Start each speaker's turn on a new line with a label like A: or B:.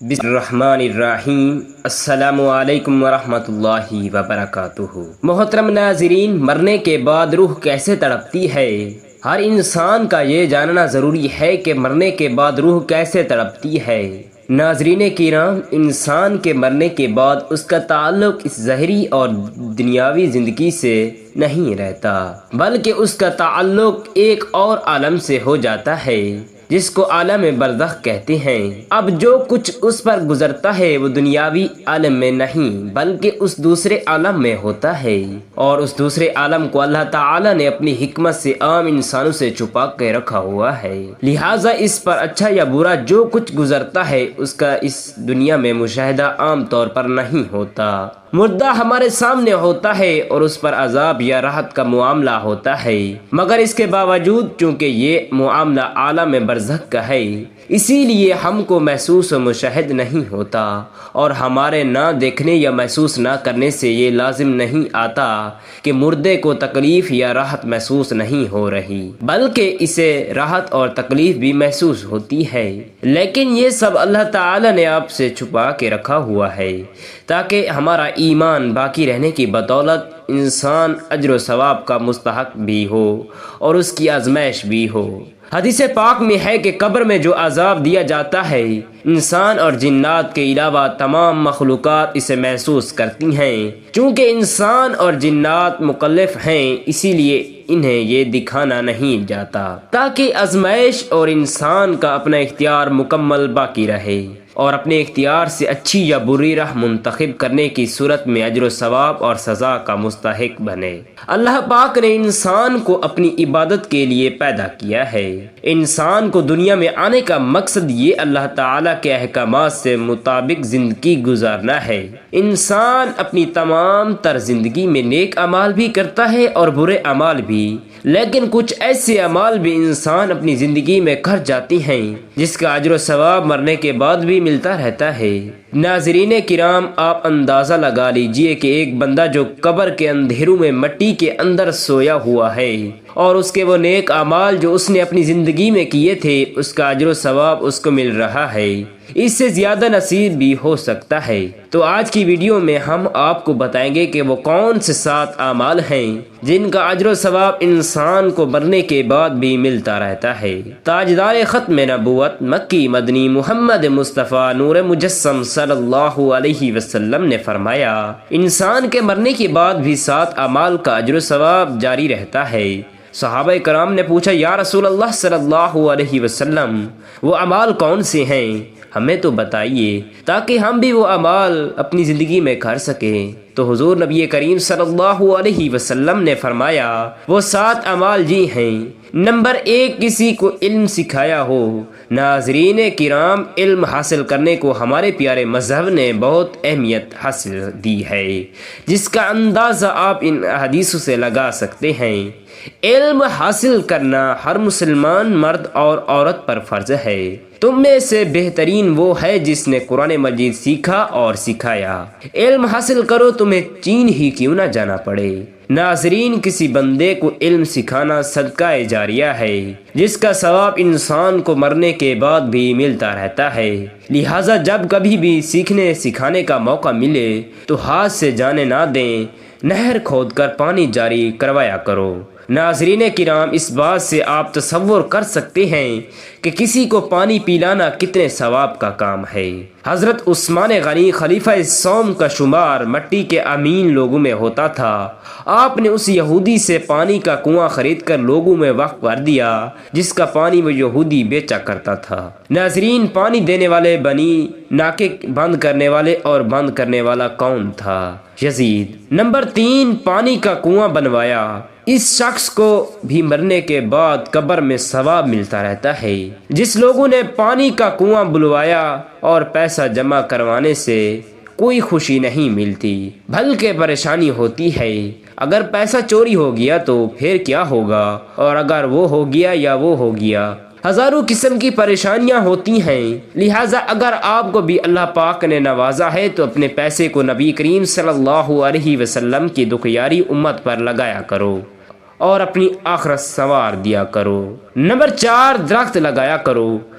A: بسم الرحمن الرحیم۔ السلام علیکم ورحمۃ اللہ وبرکاتہ۔ محترم ناظرین، مرنے کے بعد روح کیسے تڑپتی ہے؟ ہر انسان کا یہ جاننا ضروری ہے کہ مرنے کے بعد روح کیسے تڑپتی ہے۔ ناظرین کرام، انسان کے مرنے کے بعد اس کا تعلق اس ظاہری اور دنیاوی زندگی سے نہیں رہتا، بلکہ اس کا تعلق ایک اور عالم سے ہو جاتا ہے جس کو عالم برزخ کہتے ہیں۔ اب جو کچھ اس پر گزرتا ہے وہ دنیاوی عالم میں نہیں بلکہ اس دوسرے عالم میں ہوتا ہے، اور اس دوسرے عالم کو اللہ تعالی نے اپنی حکمت سے عام انسانوں سے چھپا کے رکھا ہوا ہے، لہٰذا اس پر اچھا یا برا جو کچھ گزرتا ہے اس کا اس دنیا میں مشاہدہ عام طور پر نہیں ہوتا۔ مردہ ہمارے سامنے ہوتا ہے اور اس پر عذاب یا راحت کا معاملہ ہوتا ہے، مگر اس کے باوجود چونکہ یہ معاملہ عالم برزخ کا ہے، اسی لیے ہم کو محسوس و مشاہد نہیں ہوتا، اور ہمارے نہ دیکھنے یا محسوس نہ کرنے سے یہ لازم نہیں آتا کہ مردے کو تکلیف یا راحت محسوس نہیں ہو رہی، بلکہ اسے راحت اور تکلیف بھی محسوس ہوتی ہے، لیکن یہ سب اللہ تعالی نے آپ سے چھپا کے رکھا ہوا ہے تاکہ ہمارا ایمان باقی رہنے کی بدولت انسان اجر و ثواب کا مستحق بھی ہو اور اس کی آزمائش بھی ہو۔ حدیث پاک میں ہے کہ قبر میں جو عذاب دیا جاتا ہے، انسان اور جنات کے علاوہ تمام مخلوقات اسے محسوس کرتی ہیں۔ چونکہ انسان اور جنات مکلف ہیں، اسی لیے انہیں یہ دکھانا نہیں جاتا تاکہ آزمائش اور انسان کا اپنا اختیار مکمل باقی رہے اور اپنے اختیار سے اچھی یا بری راہ منتخب کرنے کی صورت میں اجر و ثواب اور سزا کا مستحق بنے۔ اللہ پاک نے انسان کو اپنی عبادت کے لیے پیدا کیا ہے۔ انسان کو دنیا میں آنے کا مقصد یہ اللہ تعالیٰ کے احکامات سے مطابق زندگی گزارنا ہے۔ انسان اپنی تمام تر زندگی میں نیک اعمال بھی کرتا ہے اور برے اعمال بھی، لیکن کچھ ایسے اعمال بھی انسان اپنی زندگی میں کر جاتی ہیں جس کا اجر و ثواب مرنے کے بعد بھی ملتا رہتا ہے۔ ناظرین کرام، آپ اندازہ لگا لیجئے کہ ایک بندہ جو قبر کے اندھیروں میں مٹی کے اندر سویا ہوا ہے اور اس کے وہ نیک اعمال جو اس نے اپنی زندگی میں کیے تھے اس کا اجر و ثواب اس کو مل رہا ہے، اس سے زیادہ نصیب بھی ہو سکتا ہے۔ تو آج کی ویڈیو میں ہم آپ کو بتائیں گے کہ وہ کون سے 7 اعمال ہیں جن کا اجر و ثواب انسان کو مرنے کے بعد بھی ملتا رہتا ہے۔ تاجدار ختم نبوت مکی مدنی محمد مصطفیٰ نور مجسم صلی اللہ علیہ وسلم نے فرمایا، انسان کے مرنے کے بعد بھی 7 اعمال کا اجر و ثواب جاری رہتا ہے۔ صحابہ کرام نے پوچھا، یا رسول اللہ صلی اللہ علیہ وسلم، وہ اعمال کون سے ہیں؟ ہمیں تو بتائیے تاکہ ہم بھی وہ اعمال اپنی زندگی میں کر سکیں۔ تو حضور نبی کریم صلی اللہ علیہ وسلم نے فرمایا، وہ 7 اعمال جی ہیں۔ نمبر 1، کسی کو علم سکھایا ہو۔ ناظرین کرام، علم حاصل کرنے کو ہمارے پیارے مذہب نے بہت اہمیت حاصل دی ہے، جس کا اندازہ آپ ان حدیثوں سے لگا سکتے ہیں۔ علم حاصل کرنا ہر مسلمان مرد اور عورت پر فرض ہے۔ تم میں سے بہترین وہ ہے جس نے قرآن مجید سیکھا اور سکھایا۔ علم حاصل کرو، تمہیں چین ہی کیوں نہ جانا پڑے۔ ناظرین، کسی بندے کو علم سکھانا صدقہ جاریہ ہے جس کا ثواب انسان کو مرنے کے بعد بھی ملتا رہتا ہے، لہٰذا جب کبھی بھی سیکھنے سکھانے کا موقع ملے تو ہاتھ سے جانے نہ دیں، نہر کھود کر پانی جاری کروایا کرو۔ ناظرین کرام، اس بات سے آپ تصور کر سکتے ہیں کہ کسی کو پانی پلانا کتنے ثواب کا کام ہے۔ حضرت عثمان غنی خلیفہ سوم کا شمار مٹی کے امین لوگوں میں ہوتا تھا۔ آپ نے اس یہودی سے پانی کا کنواں خرید کر لوگوں میں وقف کر دیا جس کا پانی وہ یہودی بیچا کرتا تھا۔ ناظرین، پانی دینے والے بنی ناکے بند کرنے والے اور بند کرنے والا کون تھا؟ یزید۔ نمبر 3، پانی کا کنواں بنوایا۔ اس شخص کو بھی مرنے کے بعد قبر میں ثواب ملتا رہتا ہے۔ جس لوگوں نے پانی کا کنواں بلوایا اور پیسہ جمع کروانے سے کوئی خوشی نہیں ملتی بلکہ پریشانی ہوتی ہے۔ اگر پیسہ چوری ہو گیا تو پھر کیا ہوگا، اور اگر وہ ہو گیا یا وہ ہو گیا، ہزاروں قسم کی پریشانیاں ہوتی ہیں۔ لہٰذا اگر آپ کو بھی اللہ پاک نے نوازا ہے تو اپنے پیسے کو نبی کریم صلی اللہ علیہ وسلم کی دکھیاری امت پر لگایا کرو اور اپنی آخرت سنوار دیا کرو۔ نمبر 4، درخت لگایا کرو۔